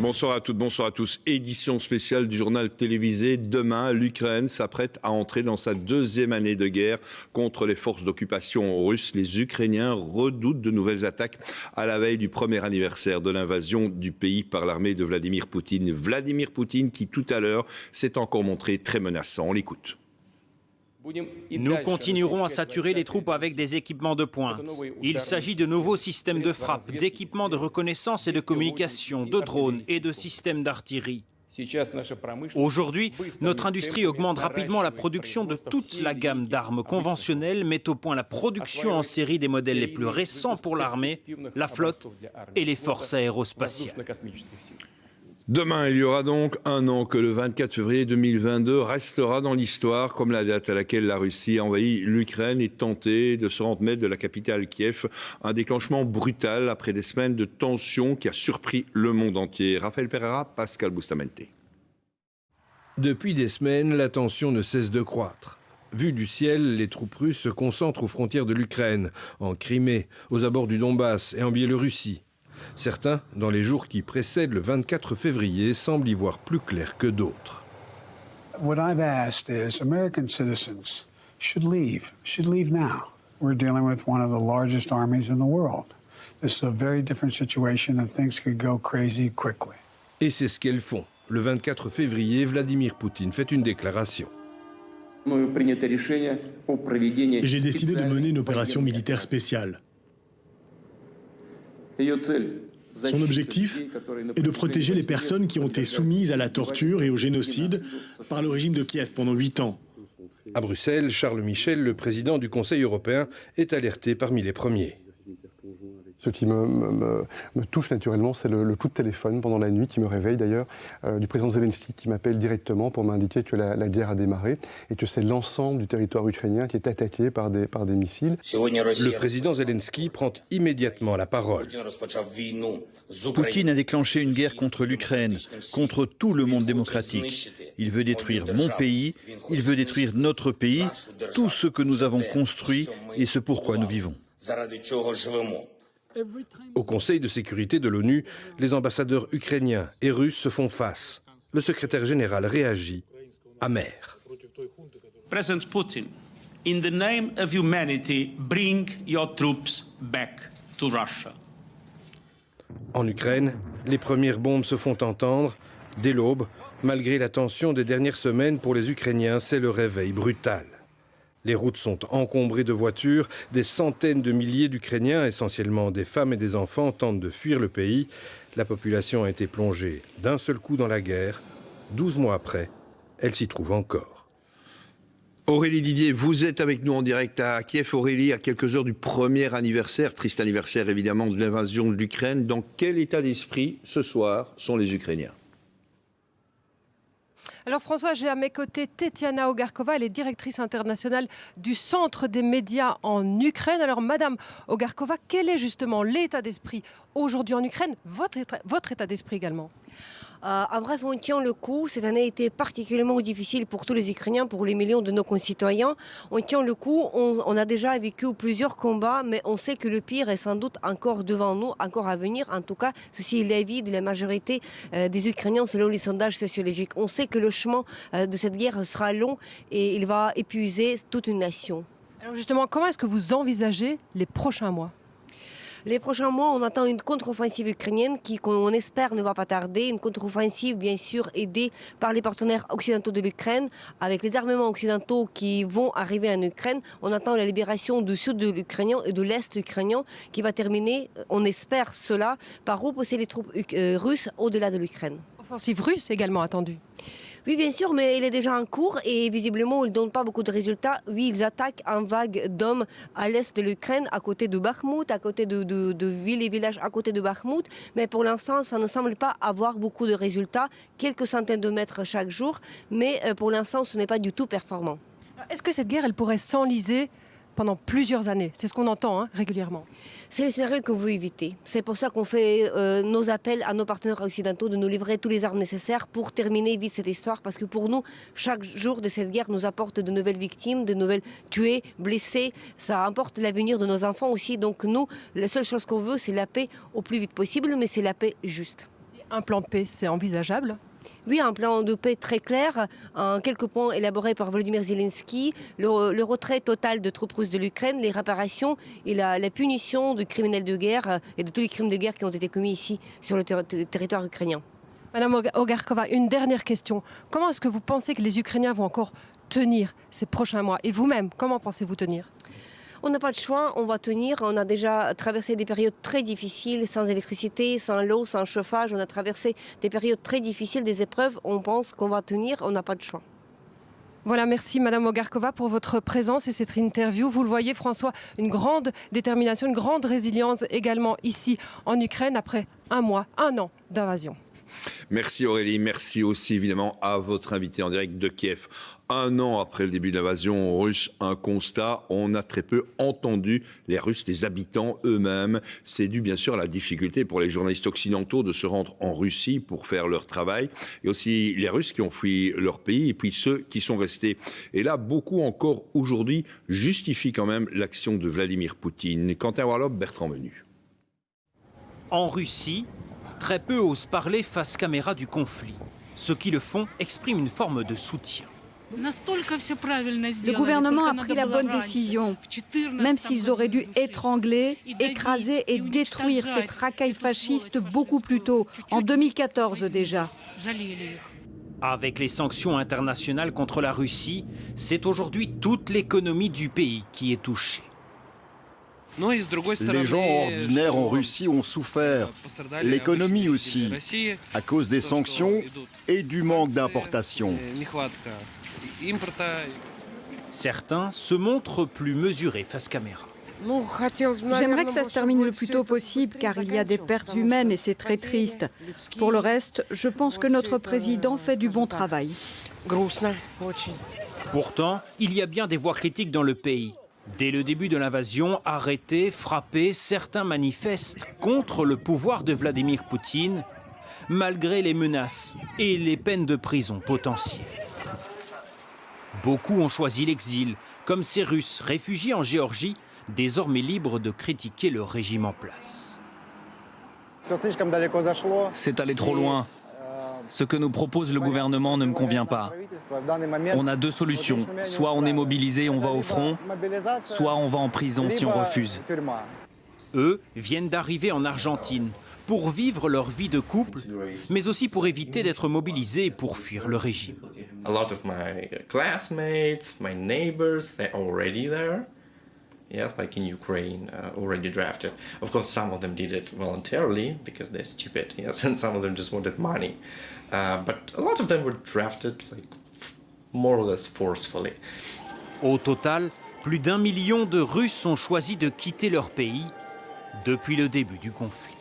Bonsoir à toutes, bonsoir à tous. Édition spéciale du journal télévisé. Demain, l'Ukraine s'apprête à entrer dans sa deuxième année de guerre contre les forces d'occupation russes. Les Ukrainiens redoutent de nouvelles attaques à la veille du premier anniversaire de l'invasion du pays par l'armée de Vladimir Poutine. Vladimir Poutine qui tout à l'heure s'est encore montré très menaçant. On l'écoute. Nous continuerons à saturer les troupes avec des équipements de pointe. Il s'agit de nouveaux systèmes de frappe, d'équipements de reconnaissance et de communication, de drones et de systèmes d'artillerie. Aujourd'hui, notre industrie augmente rapidement la production de toute la gamme d'armes conventionnelles, met au point la production en série des modèles les plus récents pour l'armée, la flotte et les forces aérospatiales. Demain, il y aura donc un an que le 24 février 2022 restera dans l'histoire comme la date à laquelle la Russie a envahi l'Ukraine et tenté de se rendre maître de la capitale Kiev. Un déclenchement brutal après des semaines de tension qui a surpris le monde entier. Raphaël Pereira, Pascal Bustamante. Depuis des semaines, la tension ne cesse de croître. Vu du ciel, les troupes russes se concentrent aux frontières de l'Ukraine, en Crimée, aux abords du Donbass et en Biélorussie. Certains, dans les jours qui précèdent le 24 février, semblent y voir plus clair que d'autres. What I've asked is American citizens should leave now. We're dealing with one of the largest armies in the world. This is a very different situation and things could go crazy quickly. Et c'est ce qu'elles font. Le 24 février, Vladimir Poutine fait une déclaration. J'ai décidé de mener une opération militaire spéciale. Son objectif est de protéger les personnes qui ont été soumises à la torture et au génocide par le régime de Kiev pendant 8 ans. À Bruxelles, Charles Michel, le président du Conseil européen, est alerté parmi les premiers. Ce qui me touche naturellement, c'est le coup de téléphone pendant la nuit, qui me réveille d'ailleurs, du président Zelensky qui m'appelle directement pour m'indiquer que la guerre a démarré et que c'est l'ensemble du territoire ukrainien qui est attaqué par des missiles. Le président Zelensky prend immédiatement la parole. Poutine a déclenché une guerre contre l'Ukraine, contre tout le monde démocratique. Il veut détruire mon pays, il veut détruire notre pays, tout ce que nous avons construit et ce pourquoi nous vivons. Au Conseil de sécurité de l'ONU, les ambassadeurs ukrainiens et russes se font face. Le secrétaire général réagit, amer. President Putin, in the name of humanity, bring your troops back to Russia. En Ukraine, les premières bombes se font entendre. Dès l'aube, malgré la tension des dernières semaines pour les Ukrainiens, c'est le réveil brutal. Les routes sont encombrées de voitures, des centaines de milliers d'Ukrainiens, essentiellement des femmes et des enfants, tentent de fuir le pays. La population a été plongée d'un seul coup dans la guerre. 12 mois après, elle s'y trouve encore. Aurélie Didier, vous êtes avec nous en direct à Kiev. Aurélie, à quelques heures du premier anniversaire, triste anniversaire évidemment de l'invasion de l'Ukraine. Dans quel état d'esprit ce soir sont les Ukrainiens ? Alors François, j'ai à mes côtés Tetiana Ogarkova, elle est directrice internationale du Centre des médias en Ukraine. Alors Madame Ogarkova, quel est justement l'état d'esprit aujourd'hui en Ukraine, votre état d'esprit également ? En bref, on tient le coup. Cette année a été particulièrement difficile pour tous les Ukrainiens, pour les millions de nos concitoyens. On tient le coup. On a déjà vécu plusieurs combats, mais on sait que le pire est sans doute encore devant nous, encore à venir. En tout cas, ceci est l'avis de la majorité des Ukrainiens selon les sondages sociologiques. On sait que le chemin de cette guerre sera long et il va épuiser toute une nation. Alors justement, comment est-ce que vous envisagez les prochains mois ? Les prochains mois, on attend une contre-offensive ukrainienne qui, qu'on espère, ne va pas tarder. Une contre-offensive, bien sûr, aidée par les partenaires occidentaux de l'Ukraine. Avec les armements occidentaux qui vont arriver en Ukraine, on attend la libération du sud de l'Ukraine et de l'est ukrainien qui va terminer, on espère cela, par repousser les troupes russes au-delà de l'Ukraine. Offensive russe également attendue. Oui, bien sûr, mais il est déjà en cours et visiblement, il ne donne pas beaucoup de résultats. Oui, ils attaquent en vague d'hommes à l'est de l'Ukraine, à côté de Bakhmout, à côté de villes et villages à côté de Bakhmout. Mais pour l'instant, ça ne semble pas avoir beaucoup de résultats. Quelques centaines de mètres chaque jour. Mais pour l'instant, ce n'est pas du tout performant. Est-ce que cette guerre, elle pourrait s'enliser pendant plusieurs années? C'est ce qu'on entend régulièrement. C'est le scénario qu'on veut éviter. C'est pour ça qu'on fait nos appels à nos partenaires occidentaux de nous livrer tous les armes nécessaires pour terminer vite cette histoire. Parce que pour nous, chaque jour de cette guerre nous apporte de nouvelles victimes, de nouvelles tués, blessés. Ça apporte l'avenir de nos enfants aussi. Donc nous, la seule chose qu'on veut, c'est la paix au plus vite possible, mais c'est la paix juste. Un plan de paix, c'est envisageable? Oui, un plan de paix très clair, en quelques points élaborés par Volodymyr Zelensky, le retrait total de troupes russes de l'Ukraine, les réparations et la punition de criminels de guerre et de tous les crimes de guerre qui ont été commis ici sur le territoire ukrainien. Madame Ogarkova, une dernière question. Comment est-ce que vous pensez que les Ukrainiens vont encore tenir ces prochains mois? Et vous-même, comment pensez-vous tenir? On n'a pas de choix, on va tenir. On a déjà traversé des périodes très difficiles, sans électricité, sans l'eau, sans chauffage. On a traversé des périodes très difficiles, des épreuves. On pense qu'on va tenir, on n'a pas de choix. Voilà, merci Madame Ogarkova pour votre présence et cette interview. Vous le voyez, François, une grande détermination, une grande résilience également ici en Ukraine après un an d'invasion. Merci Aurélie, merci aussi évidemment à votre invité en direct de Kiev. Un an après le début de l'invasion russe, un constat, on a très peu entendu les Russes, les habitants eux-mêmes. C'est dû bien sûr à la difficulté pour les journalistes occidentaux de se rendre en Russie pour faire leur travail. Et aussi les Russes qui ont fui leur pays et puis ceux qui sont restés. Et là, beaucoup encore aujourd'hui justifient quand même l'action de Vladimir Poutine. Quentin Warlop, Bertrand Menu. En Russie, très peu osent parler face caméra du conflit. Ceux qui le font expriment une forme de soutien. Le gouvernement a pris la bonne décision, même s'ils auraient dû étrangler, écraser et détruire cette racaille fasciste beaucoup plus tôt, en 2014 déjà. Avec les sanctions internationales contre la Russie, c'est aujourd'hui toute l'économie du pays qui est touchée. Les gens ordinaires en Russie ont souffert, l'économie aussi, à cause des sanctions et du manque d'importation. Certains se montrent plus mesurés face caméra. J'aimerais que ça se termine le plus tôt possible car il y a des pertes humaines et c'est très triste. Pour le reste, je pense que notre président fait du bon travail. Pourtant, il y a bien des voix critiques dans le pays. Dès le début de l'invasion, arrêtés, frappés, certains manifestent contre le pouvoir de Vladimir Poutine, malgré les menaces et les peines de prison potentielles. Beaucoup ont choisi l'exil, comme ces Russes réfugiés en Géorgie, désormais libres de critiquer le régime en place. C'est allé trop loin. Ce que nous propose le gouvernement ne me convient pas. On a deux solutions. Soit on est mobilisé, on va au front, soit on va en prison si on refuse. Eux viennent d'arriver en Argentine pour vivre leur vie de couple, mais aussi pour éviter d'être mobilisés pour fuir le régime. A lot of my classmates, my neighbors, they're already there. Yeah, like in Ukraine, already drafted. Of course, some of them did it voluntarily because they're stupid, yes, and some of them just wanted money. But a lot of them were drafted, like, more or less forcefully. Au total, plus d'1 million de Russes ont choisi de quitter leur pays depuis le début du conflit.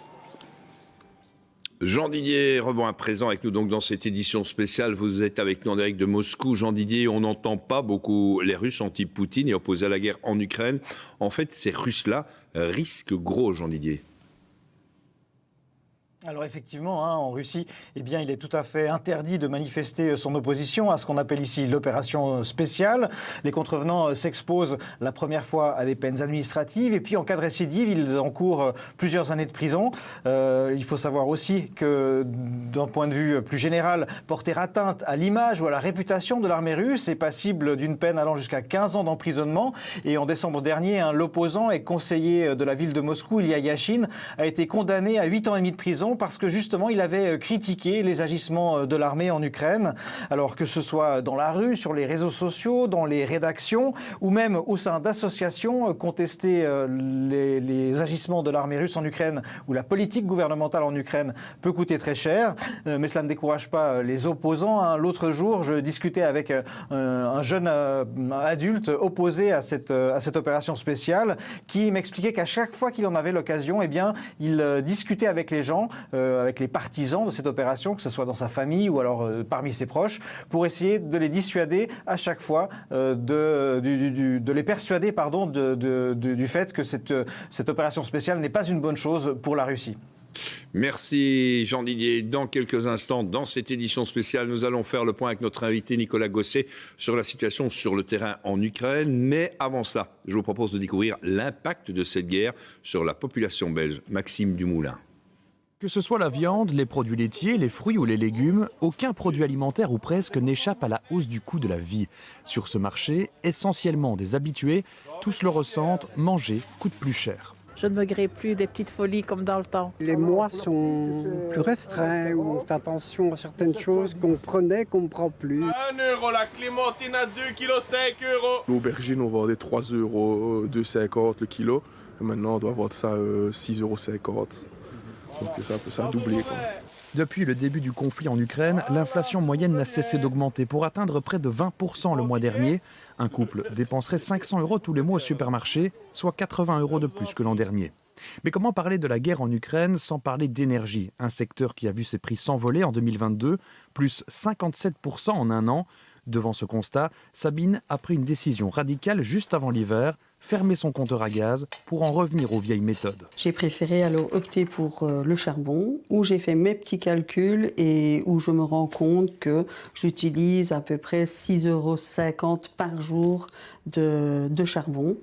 Jean Didier Rebouin, présent avec nous donc dans cette édition spéciale. Vous êtes avec nous en direct de Moscou. Jean Didier, on n'entend pas beaucoup les Russes anti-Poutine et opposés à la guerre en Ukraine. En fait, ces Russes-là risquent gros, Jean Didier. Alors effectivement, en Russie, eh bien, il est tout à fait interdit de manifester son opposition à ce qu'on appelle ici l'opération spéciale. Les contrevenants s'exposent la première fois à des peines administratives et puis en cas de récidive, ils encourent plusieurs années de prison. Il faut savoir aussi que d'un point de vue plus général, porter atteinte à l'image ou à la réputation de l'armée russe est passible d'une peine allant jusqu'à 15 ans d'emprisonnement. Et en décembre dernier, l'opposant et conseiller de la ville de Moscou, Ilya Yashin, a été condamné à 8 ans et demi de prison parce que justement il avait critiqué les agissements de l'armée en Ukraine, alors que ce soit dans la rue, sur les réseaux sociaux, dans les rédactions ou même au sein d'associations, contester les agissements de l'armée russe en Ukraine ou la politique gouvernementale en Ukraine peut coûter très cher, mais cela ne décourage pas les opposants. L'autre jour, je discutais avec un jeune adulte opposé à cette opération spéciale qui m'expliquait qu'à chaque fois qu'il en avait l'occasion, eh bien, il discutait avec les gens, avec les partisans de cette opération, que ce soit dans sa famille ou alors parmi ses proches, pour essayer de les dissuader à chaque fois, de les persuader du fait que cette opération spéciale n'est pas une bonne chose pour la Russie. Merci Jean Didier. Dans quelques instants, dans cette édition spéciale, nous allons faire le point avec notre invité Nicolas Gosset sur la situation sur le terrain en Ukraine. Mais avant cela, je vous propose de découvrir l'impact de cette guerre sur la population belge. Maxime Dumoulin. Que ce soit la viande, les produits laitiers, les fruits ou les légumes, aucun produit alimentaire ou presque n'échappe à la hausse du coût de la vie. Sur ce marché, essentiellement des habitués, tous le ressentent, manger coûte plus cher. Je ne me grille plus des petites folies comme dans le temps. Les mois sont plus restreints, où on fait attention à certaines choses qu'on prenait, qu'on ne prend plus. 1 euro, la clémentine à 2 kg, 5 euros. L'aubergine, on vendait 3 euros, 2,50 le kilo. Et maintenant, on doit vendre ça 6,50 euros. Donc ça a doublé, quoi. Depuis le début du conflit en Ukraine, l'inflation moyenne n'a cessé d'augmenter pour atteindre près de 20% le mois dernier. Un couple dépenserait 500 euros tous les mois au supermarché, soit 80 euros de plus que l'an dernier. Mais comment parler de la guerre en Ukraine sans parler d'énergie, un secteur qui a vu ses prix s'envoler en 2022, plus 57% en un an. Devant ce constat, Sabine a pris une décision radicale juste avant l'hiver, fermer son compteur à gaz pour en revenir aux vieilles méthodes. J'ai préféré alors opter pour le charbon, où j'ai fait mes petits calculs et où je me rends compte que j'utilise à peu près 6,50 € par jour de charbon,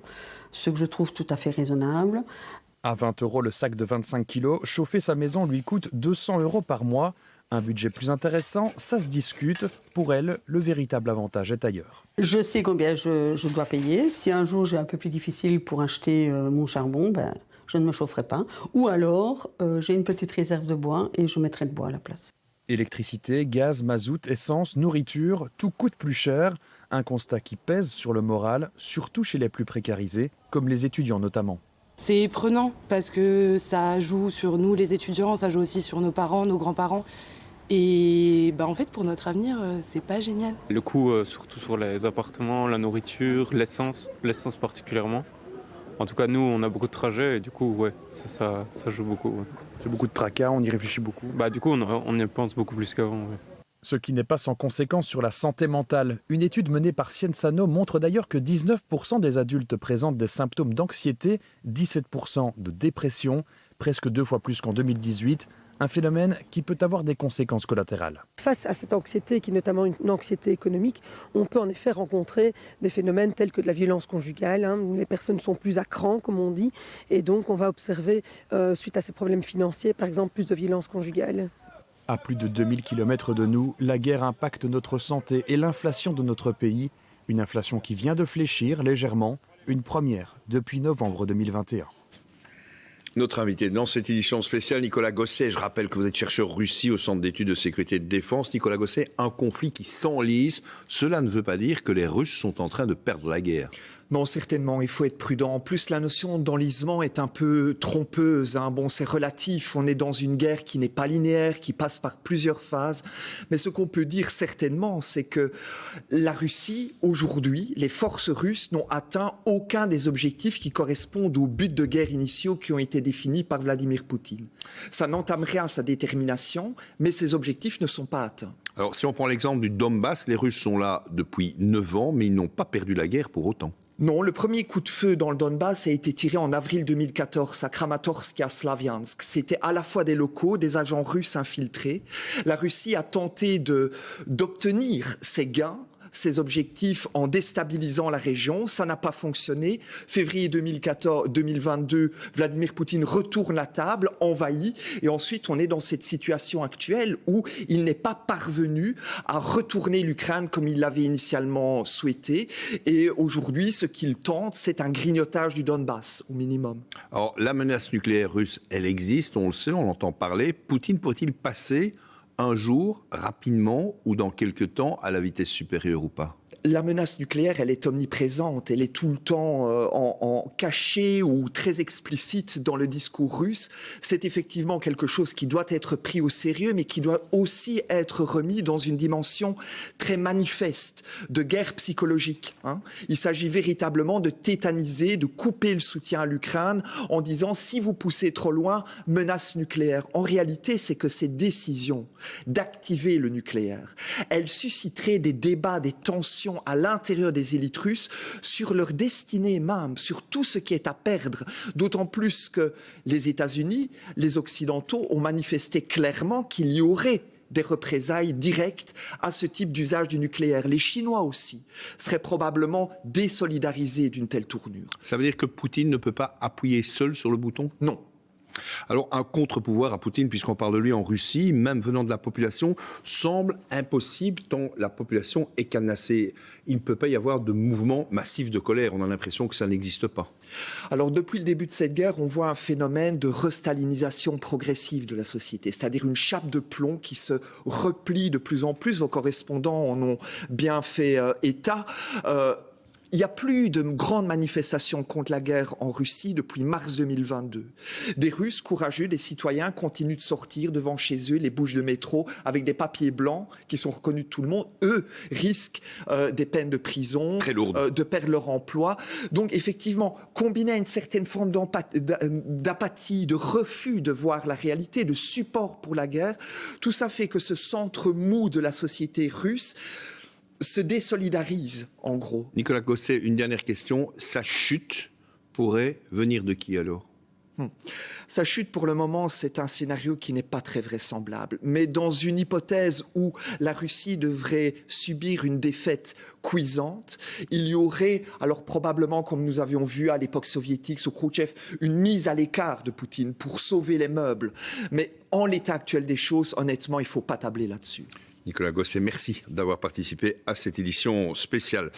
ce que je trouve tout à fait raisonnable. À 20 € le sac de 25 kilos, chauffer sa maison lui coûte 200 € par mois. Un budget plus intéressant, ça se discute. Pour elle, le véritable avantage est ailleurs. Je sais combien je dois payer. Si un jour j'ai un peu plus difficile pour acheter mon charbon, je ne me chaufferai pas. Ou alors, j'ai une petite réserve de bois et je mettrai de bois à la place. Électricité, gaz, mazout, essence, nourriture, tout coûte plus cher. Un constat qui pèse sur le moral, surtout chez les plus précarisés, comme les étudiants notamment. C'est prenant parce que ça joue sur nous les étudiants, ça joue aussi sur nos parents, nos grands-parents. Et en fait, pour notre avenir, c'est pas génial. Le coût, surtout sur les appartements, la nourriture, l'essence particulièrement. En tout cas, nous, on a beaucoup de trajets et du coup, ouais, ça joue beaucoup. Ouais. C'est beaucoup de tracas, on y réfléchit beaucoup. Du coup, on y pense beaucoup plus qu'avant. Ouais. Ce qui n'est pas sans conséquence sur la santé mentale. Une étude menée par Sciensano montre d'ailleurs que 19% des adultes présentent des symptômes d'anxiété, 17% de dépression, presque 2 fois plus qu'en 2018. Un phénomène qui peut avoir des conséquences collatérales. Face à cette anxiété, qui est notamment une anxiété économique, on peut en effet rencontrer des phénomènes tels que de la violence conjugale. Où les personnes sont plus à cran, comme on dit, et donc on va observer, suite à ces problèmes financiers, par exemple, plus de violence conjugale. À plus de 2000 km de nous, la guerre impacte notre santé et l'inflation de notre pays. Une inflation qui vient de fléchir légèrement, une première depuis novembre 2021. Notre invité dans cette édition spéciale, Nicolas Gosset. Je rappelle que vous êtes chercheur Russie au Centre d'études de sécurité et de défense. Nicolas Gosset, un conflit qui s'enlise. Cela ne veut pas dire que les Russes sont en train de perdre la guerre. Non, certainement, il faut être prudent. En plus, la notion d'enlisement est un peu trompeuse. Bon, c'est relatif. On est dans une guerre qui n'est pas linéaire, qui passe par plusieurs phases. Mais ce qu'on peut dire certainement, c'est que la Russie, aujourd'hui, les forces russes n'ont atteint aucun des objectifs qui correspondent aux buts de guerre initiaux qui ont été définis par Vladimir Poutine. Ça n'entame rien à sa détermination, mais ces objectifs ne sont pas atteints. Alors, si on prend l'exemple du Donbass, les Russes sont là depuis 9 ans, mais ils n'ont pas perdu la guerre pour autant. Non, le premier coup de feu dans le Donbass a été tiré en avril 2014 à Kramatorsk et à Slaviansk. C'était à la fois des locaux, des agents russes infiltrés. La Russie a tenté d'obtenir ces gains, ces objectifs en déstabilisant la région. Ça n'a pas fonctionné. Février 2022, Vladimir Poutine retourne la table, envahit. Et ensuite, on est dans cette situation actuelle où il n'est pas parvenu à retourner l'Ukraine comme il l'avait initialement souhaité. Et aujourd'hui, ce qu'il tente, c'est un grignotage du Donbass, au minimum. Alors, la menace nucléaire russe, elle existe, on le sait, on l'entend parler. Poutine pourrait-il passer un jour, rapidement, ou dans quelques temps, à la vitesse supérieure ou pas? La menace nucléaire, elle est omniprésente, elle est tout le temps en cachée ou très explicite dans le discours russe. C'est effectivement quelque chose qui doit être pris au sérieux, mais qui doit aussi être remis dans une dimension très manifeste de guerre psychologique. Il s'agit véritablement de tétaniser, de couper le soutien à l'Ukraine en disant si vous poussez trop loin, menace nucléaire. En réalité, c'est que ces décisions d'activer le nucléaire, elles susciteraient des débats, des tensions à l'intérieur des élites russes sur leur destinée même, sur tout ce qui est à perdre, d'autant plus que les États-Unis, les Occidentaux ont manifesté clairement qu'il y aurait des représailles directes à ce type d'usage du nucléaire. Les Chinois aussi seraient probablement désolidarisés d'une telle tournure. Ça veut dire que Poutine ne peut pas appuyer seul sur le bouton ? Non. Alors un contre-pouvoir à Poutine, puisqu'on parle de lui en Russie, même venant de la population, semble impossible tant la population est cadenassée. Il ne peut pas y avoir de mouvement massif de colère. On a l'impression que ça n'existe pas. Alors depuis le début de cette guerre, on voit un phénomène de restalinisation progressive de la société, c'est-à-dire une chape de plomb qui se replie de plus en plus. Vos correspondants en ont bien fait état. Il n'y a plus de grandes manifestations contre la guerre en Russie depuis mars 2022. Des Russes courageux, des citoyens continuent de sortir devant chez eux les bouches de métro avec des papiers blancs qui sont reconnus de tout le monde. Eux risquent des peines de prison, de perdre leur emploi. Donc effectivement, combiné à une certaine forme d'apathie, de refus de voir la réalité, de support pour la guerre, tout ça fait que ce centre mou de la société russe se désolidarise, en gros. Nicolas Gosset, une dernière question. Sa chute pourrait venir de qui alors ? Sa chute, pour le moment, c'est un scénario qui n'est pas très vraisemblable. Mais dans une hypothèse où la Russie devrait subir une défaite cuisante, il y aurait, alors probablement, comme nous avions vu à l'époque soviétique sous Khrouchtchev, une mise à l'écart de Poutine pour sauver les meubles. Mais en l'état actuel des choses, honnêtement, il ne faut pas tabler là-dessus. Nicolas Gosset, merci d'avoir participé à cette édition spéciale.